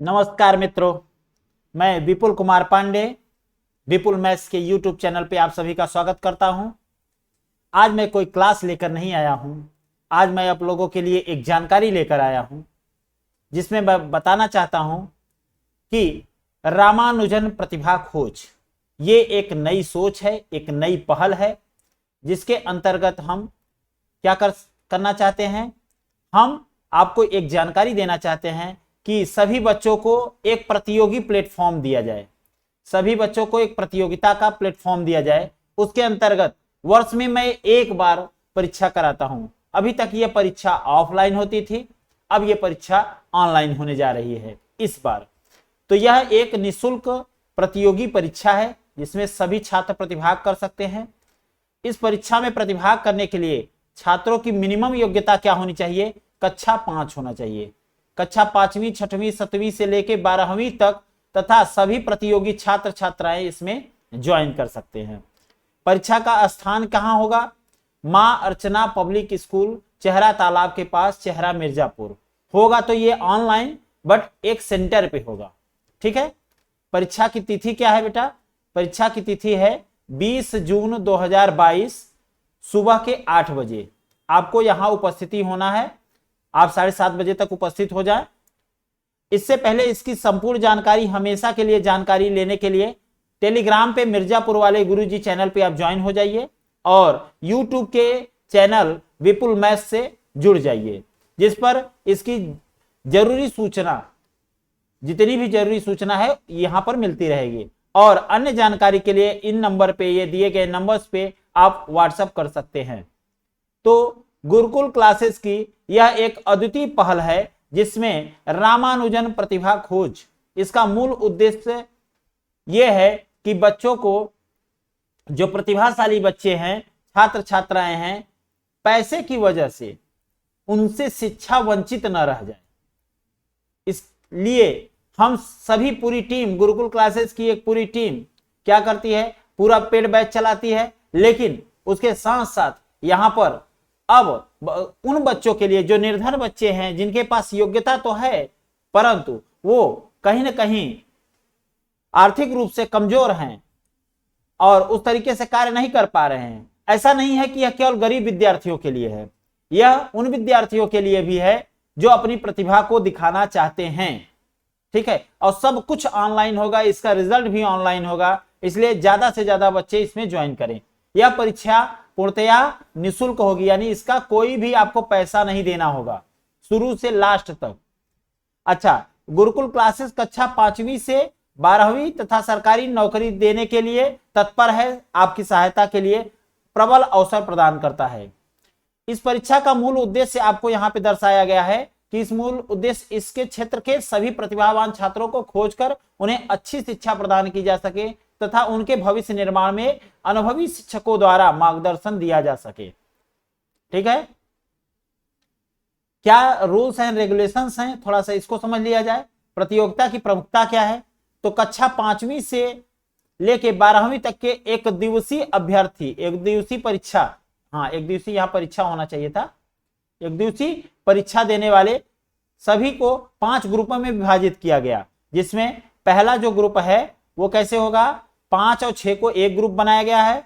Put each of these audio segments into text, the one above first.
नमस्कार मित्रों, मैं विपुल कुमार पांडे विपुल मैथ्स के YouTube चैनल पे आप सभी का स्वागत करता हूं। आज मैं कोई क्लास लेकर नहीं आया हूं। आज मैं आप लोगों के लिए एक जानकारी लेकर आया हूं जिसमें मैं बताना चाहता हूं कि रामानुजन प्रतिभा खोज ये एक नई सोच है, एक नई पहल है जिसके अंतर्गत हम क्या करना चाहते हैं। हम आपको एक जानकारी देना चाहते हैं कि सभी बच्चों को एक प्रतियोगी प्लेटफॉर्म दिया जाए, सभी बच्चों को एक प्रतियोगिता का प्लेटफॉर्म दिया जाए। उसके अंतर्गत वर्ष में मैं एक बार परीक्षा कराता हूं। अभी तक यह परीक्षा ऑफलाइन होती थी, अब यह परीक्षा ऑनलाइन होने जा रही है इस बार। तो यह एक निःशुल्क प्रतियोगी परीक्षा है जिसमें सभी छात्र प्रतिभाग कर सकते हैं। इस परीक्षा में प्रतिभाग करने के लिए छात्रों की मिनिमम योग्यता क्या होनी चाहिए? कक्षा 5 होना चाहिए। कक्षा 5वीं 6वीं 7वीं से लेकर 12वीं तक तथा सभी प्रतियोगी छात्र छात्राएं इसमें ज्वाइन कर सकते हैं। परीक्षा का स्थान कहां होगा? मां अर्चना पब्लिक स्कूल, चेहरा तालाब के पास, चेहरा मिर्जापुर होगा। तो ये ऑनलाइन बट एक सेंटर पे होगा। ठीक है। परीक्षा की तिथि क्या है बेटा? परीक्षा की तिथि है 20 जून 2022 सुबह के 8 बजे। आपको यहां उपस्थिति होना है। आप 7:30 बजे तक उपस्थित हो जाए। इससे पहले इसकी संपूर्ण जानकारी, हमेशा के लिए जानकारी लेने के लिए टेलीग्राम पे मिर्जापुर वाले गुरुजी चैनल पे आप ज्वाइन हो जाइए और यूट्यूब के चैनल विपुल मैथ्स से जुड़ जाइए, जिस पर इसकी जरूरी सूचना, जितनी भी जरूरी सूचना है यहां पर मिलती रहेगी। और अन्य जानकारी के लिए इन नंबर पे, ये दिए गए नंबर्स पे आप व्हाट्सएप कर सकते हैं। तो गुरुकुल क्लासेस की यह एक अद्वितीय पहल है जिसमें रामानुजन प्रतिभा खोज, इसका मूल उद्देश्य यह है कि बच्चों को, जो प्रतिभाशाली बच्चे हैं, छात्र छात्राएं हैं, पैसे की वजह से उनसे शिक्षा वंचित न रह जाए। इसलिए हम सभी पूरी टीम, गुरुकुल क्लासेस की एक पूरी टीम क्या करती है? पूरा पेड बैच चलाती है। लेकिन उसके साथ साथ यहां पर अब उन बच्चों के लिए जो निर्धन बच्चे हैं, जिनके पास योग्यता तो है परंतु वो कहीं ना कहीं आर्थिक रूप से कमजोर हैं और उस तरीके से कार्य नहीं कर पा रहे हैं। ऐसा नहीं है कि यह केवल गरीब विद्यार्थियों के लिए है, यह उन विद्यार्थियों के लिए भी है जो अपनी प्रतिभा को दिखाना चाहते हैं। ठीक है। और सब कुछ ऑनलाइन होगा, इसका रिजल्ट भी ऑनलाइन होगा। इसलिए ज्यादा से ज्यादा बच्चे इसमें ज्वाइन करें। यह परीक्षा पूर्णतया निःशुल्क होगी, यानी इसका कोई भी आपको पैसा नहीं देना होगा शुरू से लास्ट तक। अच्छा, गुरुकुल क्लासेस कक्षा 5वीं से 12वीं तथा सरकारी नौकरी देने के लिए तत्पर है, आपकी सहायता के लिए प्रबल अवसर प्रदान करता है। इस परीक्षा का मूल उद्देश्य आपको यहां पे दर्शाया गया है कि इस मूल उद्देश्य इसके क्षेत्र के सभी प्रतिभावान छात्रों को खोजकर उन्हें अच्छी शिक्षा प्रदान की जा सके तथा उनके भविष्य निर्माण में अनुभवी शिक्षकों द्वारा मार्गदर्शन दिया जा सके। ठीक है। क्या रूल्स एंड रेगुलेशंस हैं, थोड़ा सा इसको समझ लिया जाए। प्रतियोगिता की प्रमुखता क्या है? तो कक्षा 5वीं से लेके 12वीं तक के एक दिवसीय अभ्यर्थी, एक दिवसीय परीक्षा, हाँ एक दिवसीय यहां परीक्षा होना चाहिए था, एक दिवसीय परीक्षा देने वाले सभी को 5 ग्रुपों में विभाजित किया गया। जिसमें पहला जो ग्रुप है वो कैसे होगा? 5 और 6 को एक ग्रुप बनाया गया है,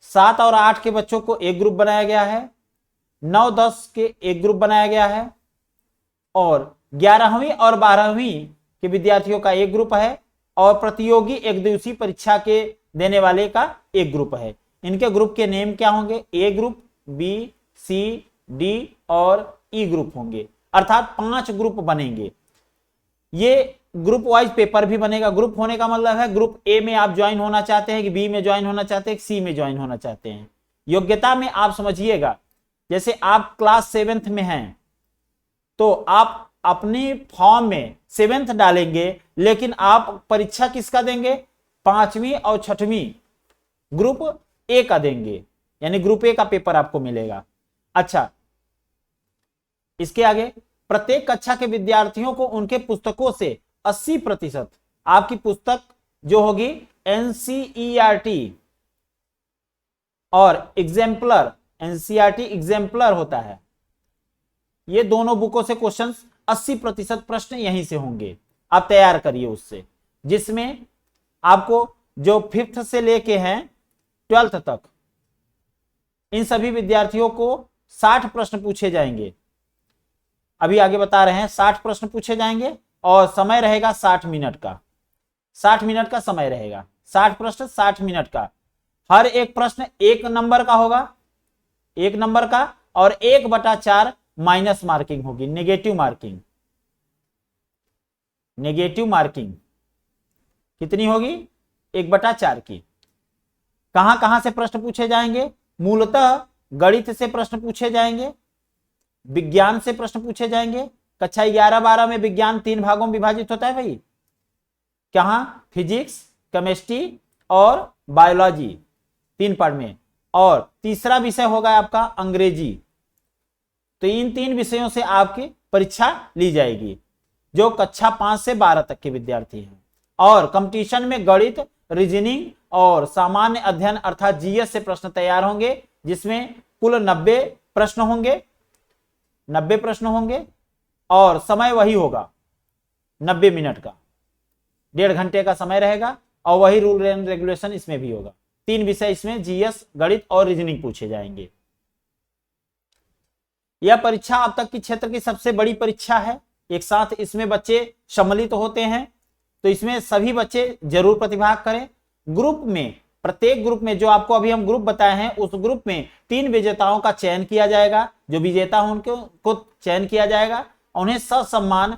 7 और 8 के बच्चों को एक ग्रुप बनाया गया है, 9 10 के एक ग्रुप बनाया गया है, और 11वीं और 12वीं के विद्यार्थियों का एक ग्रुप है, और प्रतियोगी एक दिवसीय परीक्षा के देने वाले का एक ग्रुप है। इनके ग्रुप के नेम क्या होंगे? ए ग्रुप, बी, सी, डी और ई ग्रुप होंगे। अर्थात 5 ग्रुप बनेंगे। ये ग्रुप वाइज पेपर भी बनेगा। ग्रुप होने का मतलब है ग्रुप ए में आप ज्वाइन होना चाहते हैं कि बी में ज्वाइन होना चाहते हैं, सी में ज्वाइन होना चाहते हैं। योग्यता में आप समझिएगा, जैसे आप क्लास 7th में हैं तो आप अपने फॉर्म में 7th डालेंगे, लेकिन आप परीक्षा किसका देंगे? 5वीं और 6वीं ग्रुप ए का देंगे, यानी ग्रुप ए का पेपर आपको मिलेगा। अच्छा, इसके आगे प्रत्येक कक्षा के विद्यार्थियों को उनके पुस्तकों से 80% आपकी पुस्तक जो होगी एनसीईआरटी और एग्जाम्पलर, एनसीईआरटी एग्जाम्पलर होता है, ये दोनों बुकों से क्वेश्चंस 80% प्रश्न यहीं से होंगे। आप तैयार करिए उससे, जिसमें आपको जो 5th से लेके हैं 12th तक इन सभी विद्यार्थियों को 60 प्रश्न पूछे जाएंगे। अभी आगे बता रहे हैं 60 प्रश्न पूछे जाएंगे और समय रहेगा 60 मिनट का। 60 मिनट का समय रहेगा, 60 प्रश्न 60 मिनट का। हर एक प्रश्न 1 नंबर का होगा, 1 नंबर का, और 1/4 माइनस मार्किंग होगी, नेगेटिव मार्किंग। नेगेटिव मार्किंग कितनी होगी? 1/4 की। कहां कहां से प्रश्न पूछे जाएंगे? मूलतः गणित से प्रश्न पूछे जाएंगे, विज्ञान से प्रश्न पूछे जाएंगे। कक्षा 11-12 में विज्ञान 3 भागों में विभाजित होता है भाई। कहां? फिजिक्स, केमिस्ट्री और बायोलॉजी, 3 पार्ट में। और तीसरा विषय होगा आपका अंग्रेजी। तो इन 3 विषयों से आपकी परीक्षा ली जाएगी, जो कक्षा 5 से 12 तक के विद्यार्थी हैं। और कंपटीशन में गणित, रीजनिंग और सामान्य अध्ययन अर्थात जीएस से प्रश्न तैयार होंगे, जिसमें कुल 90 प्रश्न होंगे। 90 प्रश्न होंगे और समय वही होगा 90 मिनट का, 1.5 घंटे का समय रहेगा। और वही रूल एंड रेगुलेशन इसमें भी होगा। 3 विषय इसमें जीएस, गणित और रीजनिंग पूछे जाएंगे। यह परीक्षा अब तक की क्षेत्र की सबसे बड़ी परीक्षा है। एक साथ इसमें बच्चे सम्मिलित होते हैं, तो इसमें सभी बच्चे जरूर प्रतिभाग करें। ग्रुप में, प्रत्येक ग्रुप में, जो आपको अभी हम ग्रुप बताए हैं, उस ग्रुप में 3 विजेताओं का चयन किया जाएगा। जो विजेता हो उनको चयन किया जाएगा, उन्हें ससम्मान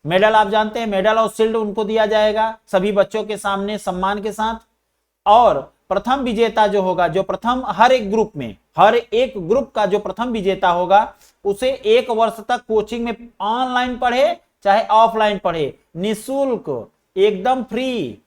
मेडल आप जानते हैं, मेडल और शील्ड उनको दिया जाएगा सभी बच्चों के सामने सम्मान के साथ। और प्रथम विजेता जो होगा, जो प्रथम हर एक ग्रुप में, हर एक ग्रुप का जो प्रथम विजेता होगा, उसे 1 वर्ष तक कोचिंग में ऑनलाइन पढ़े चाहे ऑफलाइन पढ़े, निःशुल्क, एकदम फ्री।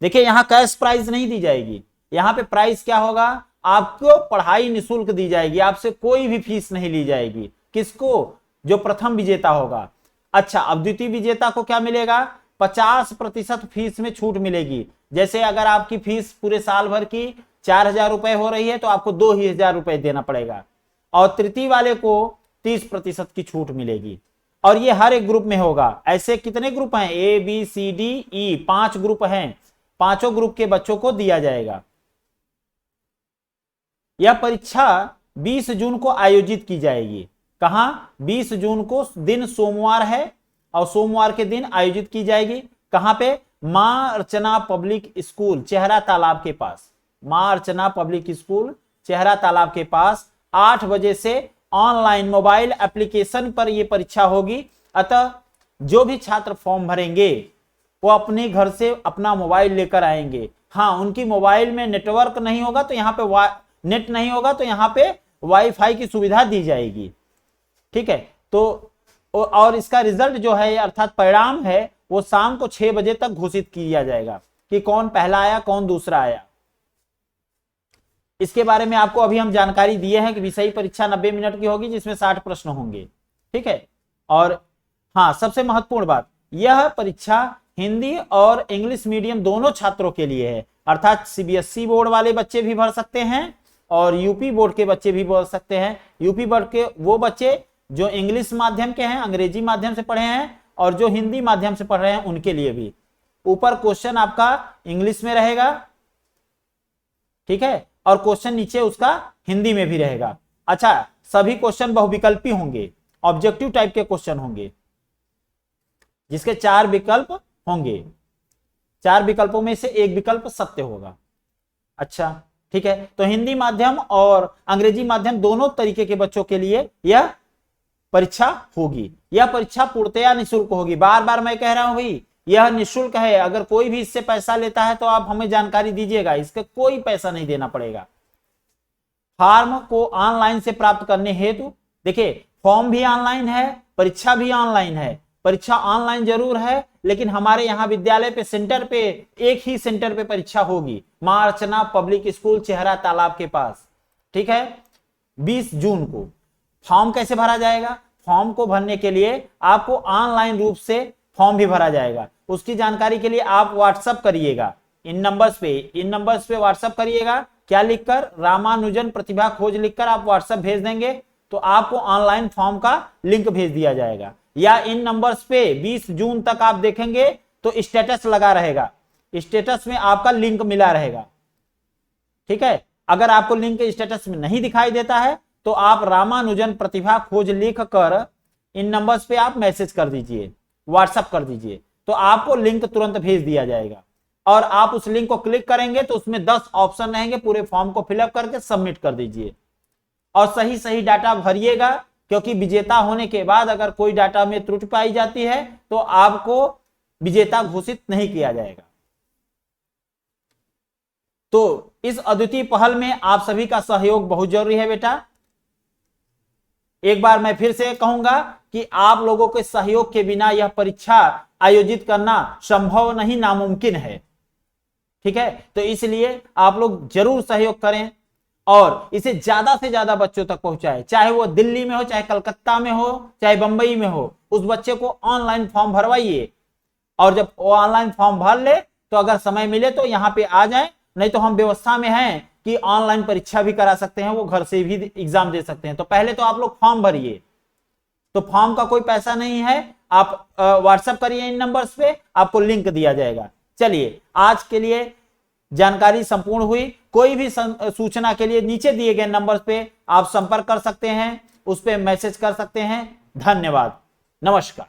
देखिए यहां कैश प्राइज नहीं दी जाएगी, यहां पे प्राइस क्या होगा? आपको पढ़ाई निःशुल्क दी जाएगी, आपसे कोई भी फीस नहीं ली जाएगी। किसको? जो प्रथम विजेता होगा। अच्छा, अब द्वितीय विजेता को क्या मिलेगा? 50% फीस में छूट मिलेगी। जैसे अगर आपकी फीस पूरे साल भर की 4,000 रुपए हो रही है, तो आपको 2,000 रुपए देना पड़ेगा। और तृतीय वाले को 30% की छूट मिलेगी। और ये हर एक ग्रुप में होगा। ऐसे कितने ग्रुप हैं? ए, बी, सी, डी, ई, 5 ग्रुप हैं। 5 ग्रुप के बच्चों को दिया जाएगा। यह परीक्षा 20 जून को आयोजित की जाएगी। कहां? 20 जून को दिन सोमवार है, और सोमवार के दिन आयोजित की जाएगी। कहां पे? मां अर्चना पब्लिक स्कूल, चेहरा तालाब के पास। मां अर्चना पब्लिक स्कूल, चेहरा तालाब के पास। 8 बजे से ऑनलाइन मोबाइल एप्लीकेशन पर यह परीक्षा होगी। अतः जो भी छात्र फॉर्म भरेंगे वो अपने घर से अपना मोबाइल लेकर आएंगे। हाँ, उनकी मोबाइल में नेटवर्क नहीं होगा तो यहाँ पे नेट नहीं होगा तो यहाँ पे वाईफाई की सुविधा दी जाएगी। ठीक है, तो और इसका रिजल्ट जो है अर्थात परिणाम है, वो शाम को 6 बजे तक घोषित किया जाएगा कि कौन पहला आया, कौन दूसरा आया। इसके बारे में आपको अभी हम जानकारी दिए हैं कि विषयी परीक्षा 90 मिनट की होगी, जिसमें 60 प्रश्न होंगे। ठीक है, और हाँ, सबसे महत्वपूर्ण बात, यह परीक्षा हिंदी और इंग्लिश मीडियम दोनों छात्रों के लिए है। अर्थात सीबीएसई बोर्ड वाले बच्चे भी भर सकते हैं और यूपी बोर्ड के बच्चे भी भर सकते हैं। यूपी बोर्ड के वो बच्चे जो इंग्लिश माध्यम के हैं, अंग्रेजी माध्यम से पढ़े हैं, और जो हिंदी माध्यम से पढ़ रहे हैं उनके लिए भी। ऊपर क्वेश्चन आपका इंग्लिश में रहेगा, ठीक है, और क्वेश्चन नीचे उसका हिंदी में भी रहेगा। अच्छा, सभी क्वेश्चन बहुविकल्पी होंगे, ऑब्जेक्टिव टाइप के क्वेश्चन होंगे, जिसके 4 विकल्प होंगे। 4 विकल्पों में से एक विकल्प सत्य होगा। अच्छा, ठीक है, तो हिंदी माध्यम और अंग्रेजी माध्यम दोनों तरीके के बच्चों के लिए यह परीक्षा होगी। यह परीक्षा पूर्णतया निःशुल्क होगी। बार बार मैं कह रहा हूं भाई, यह निःशुल्क है। अगर कोई भी इससे पैसा लेता है तो आप हमें जानकारी दीजिएगा, इसका कोई पैसा नहीं देना पड़ेगा। फॉर्म को ऑनलाइन से प्राप्त करने हेतु, देखिए फॉर्म भी ऑनलाइन है, परीक्षा भी ऑनलाइन है। परीक्षा ऑनलाइन जरूर है, लेकिन हमारे यहाँ विद्यालय पे सेंटर पे, एक ही सेंटर पे परीक्षा होगी, मां अर्चना पब्लिक स्कूल, चेहरा तालाब के पास। ठीक है, 20 जून को। फॉर्म कैसे भरा जाएगा? फॉर्म को भरने के लिए आपको ऑनलाइन रूप से फॉर्म भी भरा जाएगा। उसकी जानकारी के लिए आप व्हाट्सएप करिएगा, इन नंबर्स पे व्हाट्सएप करिएगा। क्या लिखकर? रामानुजन प्रतिभा खोज लिखकर आप व्हाट्सएप भेज देंगे तो आपको ऑनलाइन फॉर्म का लिंक भेज दिया जाएगा। या इन नंबर्स पे 20 जून तक आप देखेंगे तो स्टेटस लगा रहेगा, स्टेटस में आपका लिंक मिला रहेगा। ठीक है, अगर आपको लिंक स्टेटस में नहीं दिखाई देता है तो आप रामानुजन प्रतिभा खोज लिख कर इन नंबर्स पे आप मैसेज कर दीजिए, व्हाट्सएप कर दीजिए, तो आपको लिंक तुरंत भेज दिया जाएगा। और आप उस लिंक को क्लिक करेंगे तो उसमें 10 ऑप्शन रहेंगे, पूरे फॉर्म को फिलअप करके सबमिट कर दीजिए और सही सही डाटा भरिएगा, क्योंकि विजेता होने के बाद अगर कोई डाटा में त्रुटि पाई जाती है तो आपको विजेता घोषित नहीं किया जाएगा। तो इस अद्वितीय पहल में आप सभी का सहयोग बहुत जरूरी है बेटा। एक बार मैं फिर से कहूंगा कि आप लोगों के सहयोग के बिना यह परीक्षा आयोजित करना संभव नहीं, नामुमकिन है। ठीक है, तो इसलिए आप लोग जरूर सहयोग करें और इसे ज्यादा से ज्यादा बच्चों तक पहुंचाएं, चाहे वो दिल्ली में हो, चाहे कलकत्ता में हो, चाहे बंबई में हो। उस बच्चे को ऑनलाइन फॉर्म भरवाइए और जब वो ऑनलाइन फॉर्म भर ले तो अगर समय मिले तो यहाँ पे आ जाए, नहीं तो हम व्यवस्था में हैं कि ऑनलाइन परीक्षा भी करा सकते हैं, वो घर से भी एग्जाम दे सकते हैं। तो पहले तो आप लोग फॉर्म भरिए, तो फॉर्म का कोई पैसा नहीं है, आप व्हाट्सएप करिए इन नंबर्स पे, आपको लिंक दिया जाएगा। चलिए, आज के लिए जानकारी संपूर्ण हुई। कोई भी सूचना के लिए नीचे दिए गए नंबर पे आप संपर्क कर सकते हैं, उस पर मैसेज कर सकते हैं। धन्यवाद, नमस्कार।